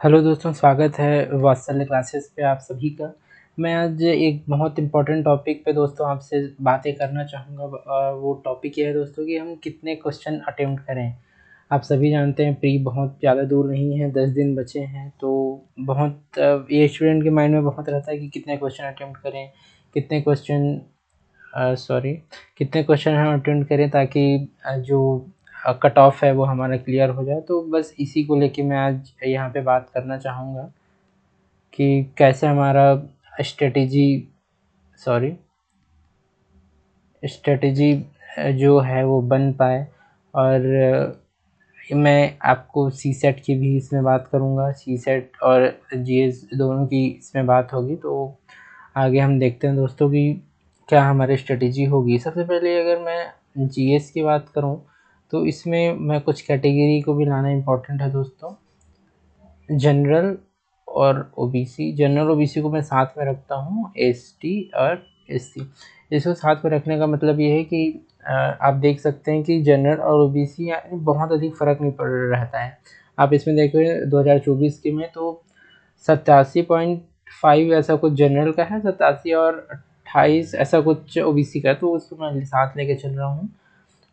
Hello दोस्तों, स्वागत है वात्सल्य क्लासेस पे आप सभी का। मैं आज एक बहुत इम्पोर्टेंट टॉपिक पे दोस्तों आपसे बातें करना चाहूँगा। वो टॉपिक ये है दोस्तों कि हम कितने क्वेश्चन अटेम्प्ट करें। आप सभी जानते हैं प्री बहुत ज़्यादा दूर नहीं है, 10 दिन बचे हैं, तो बहुत ये स्टूडेंट के माइंड में बहुत रहता है कि कितने क्वेश्चन अटेम्प्ट करें, कितने क्वेश्चन सॉरी कितने क्वेश्चन हम अटेम्प्ट करें ताकि जो कट ऑफ है वो हमारा क्लियर हो जाए। तो बस इसी को लेके मैं आज यहाँ पे बात करना चाहूँगा कि कैसे हमारा स्ट्रेटेजी सॉरी स्ट्रेटेजी जो है वो बन पाए। और मैं आपको सी सेट की भी इसमें बात करूँगा, सी सेट और जीएस दोनों की इसमें बात होगी। तो आगे हम देखते हैं दोस्तों कि क्या हमारी स्ट्रेटेजी होगी। सबसे पहले अगर मैं जीएस की बात करूँ तो इसमें मैं कुछ कैटेगरी को भी लाना इम्पोर्टेंट है दोस्तों। जनरल और ओबीसी, जनरल ओबीसी को मैं साथ में रखता हूँ, एसटी और एससी। इसको साथ में रखने का मतलब ये है कि आप देख सकते हैं कि जनरल और ओबीसी बहुत अधिक फ़र्क नहीं पड़ रहता है। आप इसमें देखोगे 2024 के में तो 87.5 ऐसा कुछ जनरल का है, 87 और 28 ऐसा कुछ ओबीसी का है, तो उसको मैं साथ लेके चल रहा हूँ।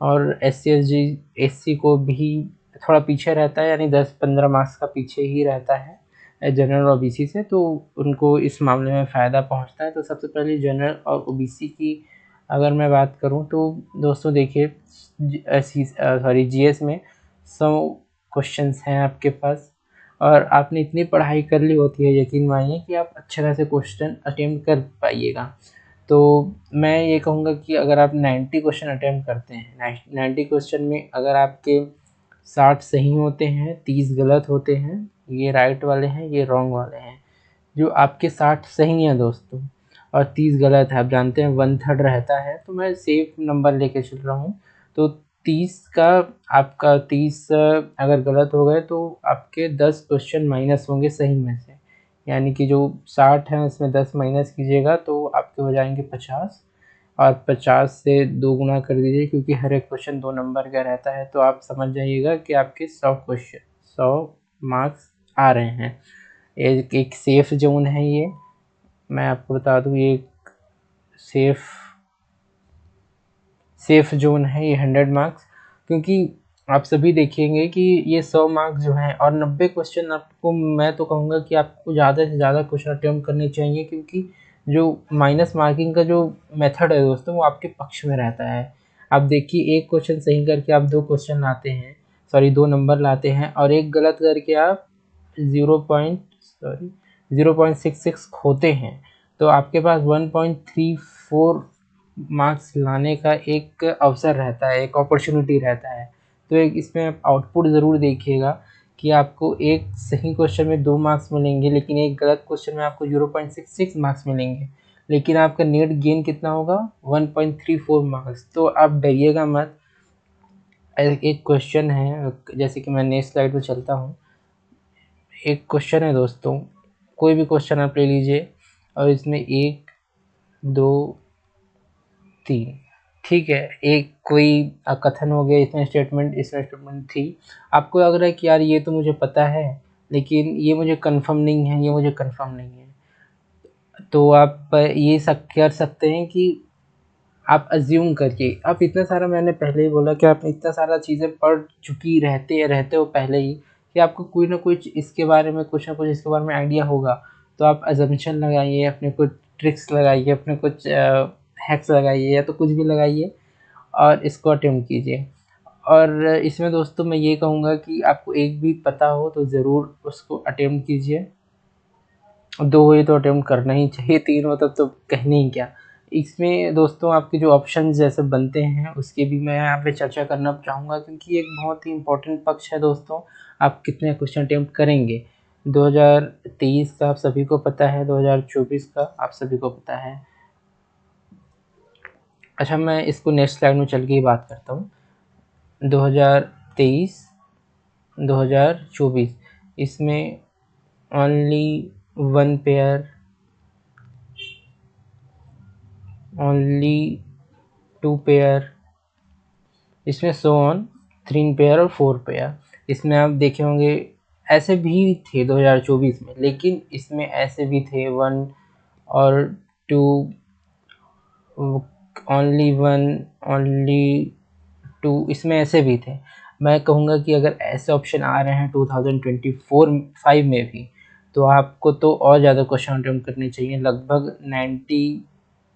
और एससी को भी थोड़ा पीछे रहता है, यानी 10-15 मार्क्स का पीछे ही रहता है जनरल और ओबीसी से, तो उनको इस मामले में फ़ायदा पहुंचता है। तो सबसे पहले जनरल और ओबीसी की अगर मैं बात करूं तो दोस्तों देखिए, जीएस में 100 क्वेश्चंस हैं आपके पास, और आपने इतनी पढ़ाई कर ली होती है, यकीन मानिए कि आप अच्छे खासे क्वेश्चन अटेम्प्ट कर पाइएगा। तो मैं ये कहूँगा कि अगर आप 90 क्वेश्चन अटेम्प्ट करते हैं, 90 क्वेश्चन में अगर आपके 60 सही होते हैं, 30 गलत होते हैं, ये राइट वाले हैं, ये रॉन्ग वाले हैं। जो आपके 60 सही हैं दोस्तों और 30 गलत है, आप जानते हैं 1/3 रहता है, तो मैं सेफ नंबर लेके चल रहा हूँ। तो 30 का आपका 30 अगर गलत हो गए तो आपके 10 क्वेश्चन माइनस होंगे सही में से, यानी कि जो 60 हैं उसमें 10 माइनस कीजिएगा तो आपके हो जाएंगे 50, और 50 से 2 गुना कर दीजिए क्योंकि हर एक क्वेश्चन 2 नंबर का रहता है। तो आप समझ जाइएगा कि आपके 100 मार्क्स आ रहे हैं। एक सेफ जोन है ये, मैं आपको बता दूं, ये एक सेफ जोन है ये 100 मार्क्स। क्योंकि आप सभी देखेंगे कि ये 100 मार्क्स जो हैं और 90 क्वेश्चन, आपको मैं तो कहूँगा कि आपको ज़्यादा से ज़्यादा क्वेश्चन अटेम्प्ट करने चाहिए, क्योंकि जो माइनस मार्किंग का जो मेथड है दोस्तों वो आपके पक्ष में रहता है। आप देखिए, एक क्वेश्चन सही करके आप 2 क्वेश्चन लाते हैं, 2 नंबर लाते हैं, और एक गलत करके आप 0.66 खोते हैं, तो आपके पास 1.34 मार्क्स लाने का एक अवसर रहता है, एक अपॉर्चुनिटी रहता है। तो एक इसमें आप आउटपुट ज़रूर देखिएगा कि आपको एक सही क्वेश्चन में 2 मार्क्स मिलेंगे, लेकिन एक गलत क्वेश्चन में आपको 0.66 मार्क्स मिलेंगे, लेकिन आपका नेट गेन कितना होगा, 1.34 मार्क्स। तो आप डरिएगा मत। एक क्वेश्चन है, जैसे कि मैं नेक्स्ट स्लाइड पर चलता हूँ। एक क्वेश्चन है दोस्तों, कोई भी क्वेश्चन आप ले लीजिए, और इसमें 1, 2, 3, ठीक है, एक कोई कथन हो गया, इसमें स्टेटमेंट थी। आपको लग रहा है कि यार ये तो मुझे पता है, लेकिन ये मुझे कंफर्म नहीं है, ये मुझे कंफर्म नहीं है। तो आप ये सब कर सकते हैं कि आप अज्यूम करके, आप इतना सारा, मैंने पहले ही बोला कि आप इतना सारा चीज़ें पढ़ चुकी रहते हो पहले ही, कि आपको कोई ना कुछ इसके बारे में, कुछ ना कुछ इसके बारे में आइडिया होगा। तो आप अजम्पशन लगाइए, अपने कुछ ट्रिक्स लगाइए, अपने कुछ हैक्स लगाइए, या तो कुछ भी लगाइए और इसको अटेम्प्ट कीजिए। और इसमें दोस्तों मैं ये कहूँगा कि आपको एक भी पता हो तो ज़रूर उसको अटेम्प्ट कीजिए। 2 हुए तो अटेम्प्ट करना ही चाहिए, 3 हो तब तो कहने ही क्या। इसमें दोस्तों आपके जो ऑप्शन जैसे बनते हैं उसकी भी मैं यहाँ पे चर्चा करना चाहूँगा, क्योंकि एक बहुत ही इम्पोर्टेंट पक्ष है दोस्तों, आप कितने क्वेश्चन अटेम्प्ट करेंगे। 2023 का आप सभी को पता है, 2024 का आप सभी को पता है। अच्छा, मैं इसको नेक्स्ट स्लाइड में चल के ही बात करता हूँ। 2023, 2024 इसमें ओनली 1 पेयर, ओनली 2 पेयर, इसमें सो ऑन 3 पेयर और 4 पेयर। इसमें आप देखे होंगे ऐसे भी थे 2024 में, लेकिन इसमें ऐसे भी थे 1 और 2, ओनली 1, ओनली 2, इसमें ऐसे भी थे। मैं कहूँगा कि अगर ऐसे ऑप्शन आ रहे हैं 2024-5 में भी, तो आपको तो और ज़्यादा क्वेश्चन अटेम्प्ट करने चाहिए। लगभग 90,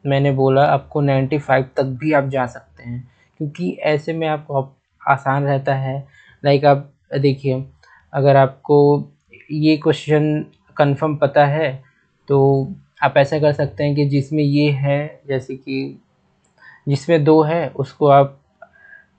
मैंने बोला आपको 95 तक भी आप जा सकते हैं, क्योंकि ऐसे में आपको आसान रहता है। लाइक आप देखिए, अगर आपको ये क्वेश्चन कंफर्म पता है तो आप ऐसा कर सकते हैं कि जिसमें ये है, जैसे कि जिसमें 2 है उसको आप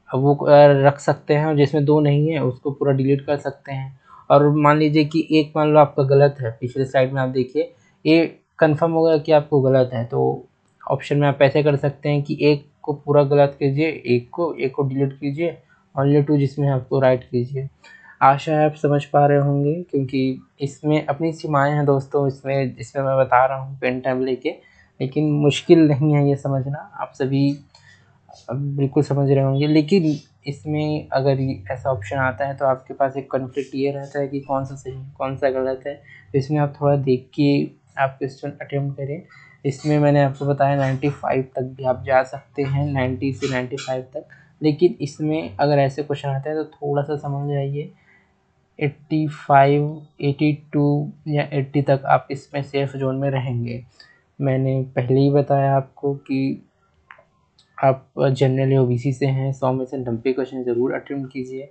वो रख सकते हैं, और जिसमें 2 नहीं है उसको पूरा डिलीट कर सकते हैं। और मान लीजिए कि एक मान लो आपका गलत है, पिछले स्लाइड में आप देखिए ये कंफर्म होगा कि आपको गलत है, तो ऑप्शन में आप ऐसे कर सकते हैं कि एक को पूरा गलत कीजिए, एक को डिलीट कीजिए, ओनली 2 जिसमें आपको राइट कीजिए। आशा है आप समझ पा रहे होंगे, क्योंकि इसमें अपनी सीमाएं हैं दोस्तों, इसमें मैं बता रहा हूँ पेन टाइम लेके, लेकिन मुश्किल नहीं है ये समझना, आप सभी अब बिल्कुल समझ रहे होंगे। लेकिन इसमें अगर ऐसा ऑप्शन आता है तो आपके पास एक कॉन्फ्लिक्ट ये रहता है कि कौन सा सही कौन सा गलत है, तो इसमें आप थोड़ा देख के आप क्वेश्चन अटेम्प्ट करें। इसमें मैंने आपको बताया 95 तक भी आप जा सकते हैं, 90 से 95 तक। लेकिन इसमें अगर ऐसे क्वेश्चन आते हैं तो थोड़ा सा समझ जाइए, 85, 82 या 80 तक आप इसमें सेफ जोन में रहेंगे। मैंने पहले ही बताया आपको कि आप जनरली ओबीसी से हैं, 100 में से 90 क्वेश्चन ज़रूर अटेम्प्ट कीजिए।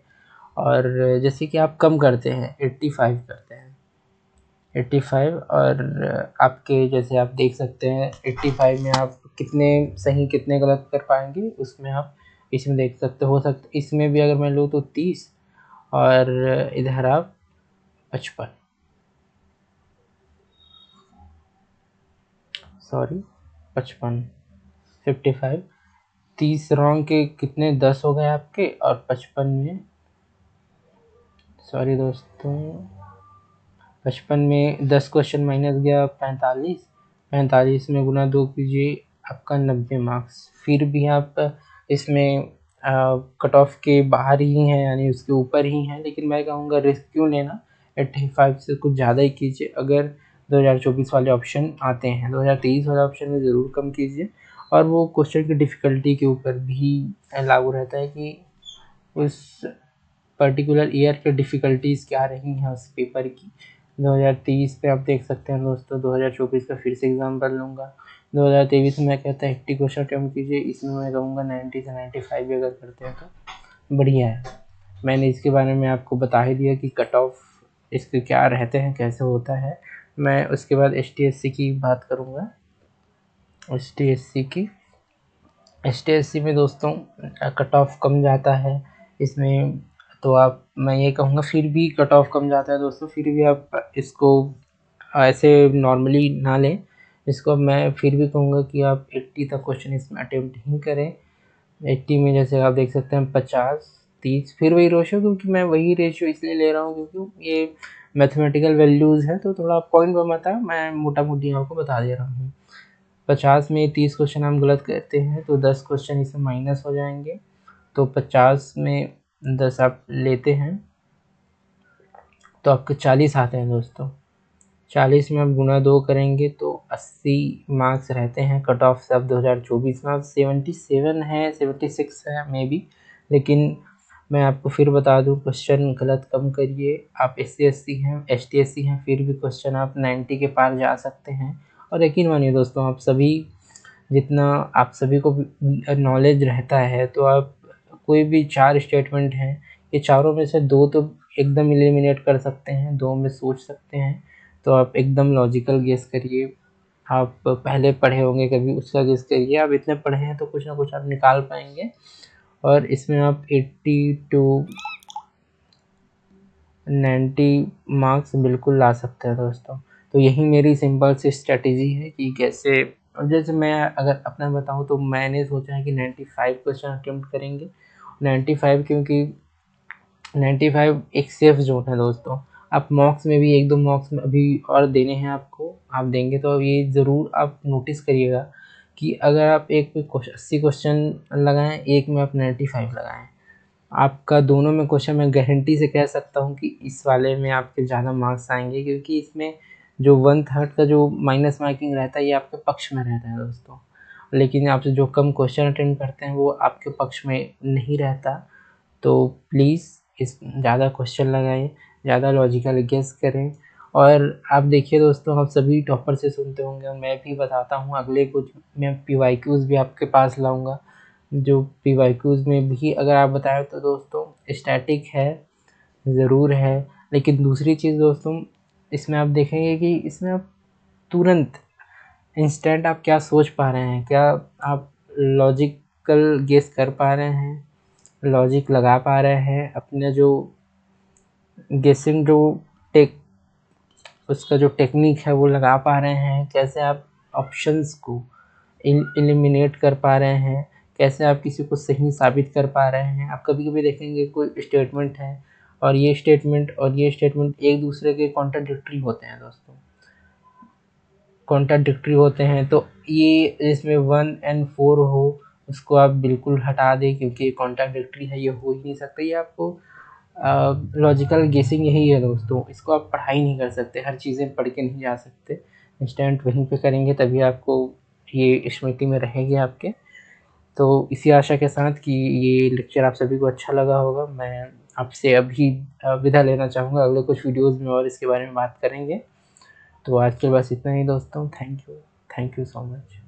और जैसे कि आप कम करते हैं, 85 करते हैं, 85, और आपके जैसे आप देख सकते हैं 85 में आप कितने सही कितने गलत कर पाएंगे, उसमें आप इसमें देख सकते हो सकता इसमें भी अगर मैं लूँ तो 30, और इधर आप 55, सॉरी 55, 55, 30 रॉन्ग के कितने 10 हो गए आपके, और 55 में, सॉरी दोस्तों, 55 में 10 क्वेश्चन माइनस गया 45, 45 में गुना 2 कीजिए, आपका 90 मार्क्स। फिर भी आप इसमें कट ऑफ के बाहर ही हैं, यानी उसके ऊपर ही हैं, लेकिन मैं कहूँगा रिस्क क्यों लेना, 85 से कुछ ज़्यादा ही कीजिए। अगर 2024 वाले ऑप्शन आते हैं, 2023 वाले ऑप्शन में ज़रूर कम कीजिए। और वो क्वेश्चन की डिफ़िकल्टी के ऊपर भी लागू रहता है कि उस पर्टिकुलर ईयर पे डिफ़िकल्टीज़ क्या रही हैं उस पेपर की। 2023 पे आप देख सकते हैं दोस्तों, 2024 का फिर से एग्ज़ाम्पल लूँगा। 2023 में मैं कहता है 80 क्वेश्चन अटेम्प्ट कीजिए, इसमें मैं कहूँगा 90 से 95 भी अगर करते हैं तो बढ़िया है। मैंने इसके बारे में आपको बता ही दिया कि कट ऑफ इसके क्या रहते हैं, कैसे होता है। मैं उसके बाद HTSC की बात करूँगा। HTSC में दोस्तों कट ऑफ कम जाता है इसमें, तो आप मैं ये कहूँगा फिर भी कट ऑफ कम जाता है दोस्तों, फिर भी आप इसको ऐसे नॉर्मली ना लें। इसको मैं फिर भी कहूँगा कि आप 80 तक क्वेश्चन इसमें अटेम्प्ट ही करें। 80 में जैसे आप देख सकते हैं 50, 30, फिर वही रेशियो, क्योंकि मैं वही रेशियो इसलिए ले रहा हूँ क्योंकि ये मैथमेटिकल वैल्यूज़ हैं, तो थोड़ा पॉइंट बम आता है, मैं मोटा मोटी आपको बता दे रहा हूँ। 50 में 30 क्वेश्चन हम गलत करते हैं तो 10 क्वेश्चन इसमें माइनस हो जाएंगे, तो 50 में 10 आप लेते हैं तो आपके 40 आते हैं दोस्तों। 40 में आप गुना 2 करेंगे तो 80 मार्क्स रहते हैं कट ऑफ से। अब 2024 में आप 77 है, 76 है मे बी, लेकिन मैं आपको फिर बता दूं क्वेश्चन गलत कम करिए। आप SC/SC हैं, ST/SC हैं, फिर भी क्वेश्चन आप 90 के पार जा सकते हैं। और यकीन मानिए दोस्तों, जितना आप सभी को नॉलेज रहता है, तो आप कोई भी 4 स्टेटमेंट हैं, ये चारों में से 2 तो एकदम एलिमिनेट कर सकते हैं, 2 में सोच सकते हैं। तो आप एकदम लॉजिकल गेस करिए। आप पहले पढ़े होंगे कभी, उसका गेस करिए। आप इतने पढ़े हैं तो कुछ ना कुछ आप निकाल पाएंगे, और इसमें आप 80 टू 90 मार्क्स बिल्कुल ला सकते हैं दोस्तों। तो यही मेरी सिंपल सी स्ट्रेटेजी है कि कैसे, जैसे मैं अगर अपना बताऊं तो मैंने सोचा है कि 95 क्वेश्चन अटेम्प्ट करेंगे। 95 क्योंकि 95 एक सेफ जोन है दोस्तों। आप मॉक्स में भी 1-2 मॉक्स में अभी और देने हैं आपको, आप देंगे तो ये ज़रूर आप नोटिस करिएगा कि अगर आप एक पे 80 क्वेश्चन लगाएं, एक में आप 95 लगाएं, आपका दोनों में क्वेश्चन मैं गारंटी से कह सकता हूँ कि इस वाले में आपके ज़्यादा मार्क्स आएंगे, क्योंकि इसमें जो 1/3 का जो माइनस मार्किंग रहता है ये आपके पक्ष में रहता है दोस्तों। लेकिन आपसे जो कम क्वेश्चन अटेंड करते हैं वो आपके पक्ष में नहीं रहता। तो प्लीज़ इस ज़्यादा क्वेश्चन लगाएं, ज़्यादा लॉजिकल गेस करें। और आप देखिए दोस्तों, आप सभी टॉपर से सुनते होंगे और मैं भी बताता हूँ, अगले कुछ मैं PYQs भी आपके पास लाऊंगा। जो PYQs में भी अगर आप बताएं तो दोस्तों स्टैटिक है, ज़रूर है, लेकिन दूसरी चीज़ दोस्तों इसमें आप देखेंगे कि इसमें आप तुरंत इंस्टेंट आप क्या सोच पा रहे हैं, क्या आप लॉजिकल गेस कर पा रहे हैं, लॉजिक लगा पा रहे हैं, अपने जो गेसिंग जो टेक उसका जो टेक्निक है वो लगा पा रहे हैं, कैसे आप ऑप्शंस को एलिमिनेट कर पा रहे हैं, कैसे आप किसी को सही साबित कर पा रहे हैं। आप कभी कभी देखेंगे कोई स्टेटमेंट है और ये स्टेटमेंट और ये स्टेटमेंट एक दूसरे के कॉन्ट्राडिक्टरी होते हैं दोस्तों, कॉन्ट्राडिक्टरी होते हैं। तो ये इसमें 1 और 4 हो, उसको आप बिल्कुल हटा दें, क्योंकि कॉन्ट्राडिक्टरी है, ये हो ही नहीं सकता। ये आपको लॉजिकल गेसिंग यही है दोस्तों, इसको आप पढ़ाई नहीं कर सकते, हर चीज़ें पढ़ के नहीं जा सकते, इंस्टेंट वहीं पे करेंगे तभी आपको ये स्मृति में रहेगी आपके। तो इसी आशा के साथ कि ये लेक्चर आप सभी को अच्छा लगा होगा, मैं आपसे अभी विदा लेना चाहूँगा। अगले कुछ वीडियोज़ में और इसके बारे में बात करेंगे। तो आज के बस इतना ही दोस्तों, थैंक यू सो मच।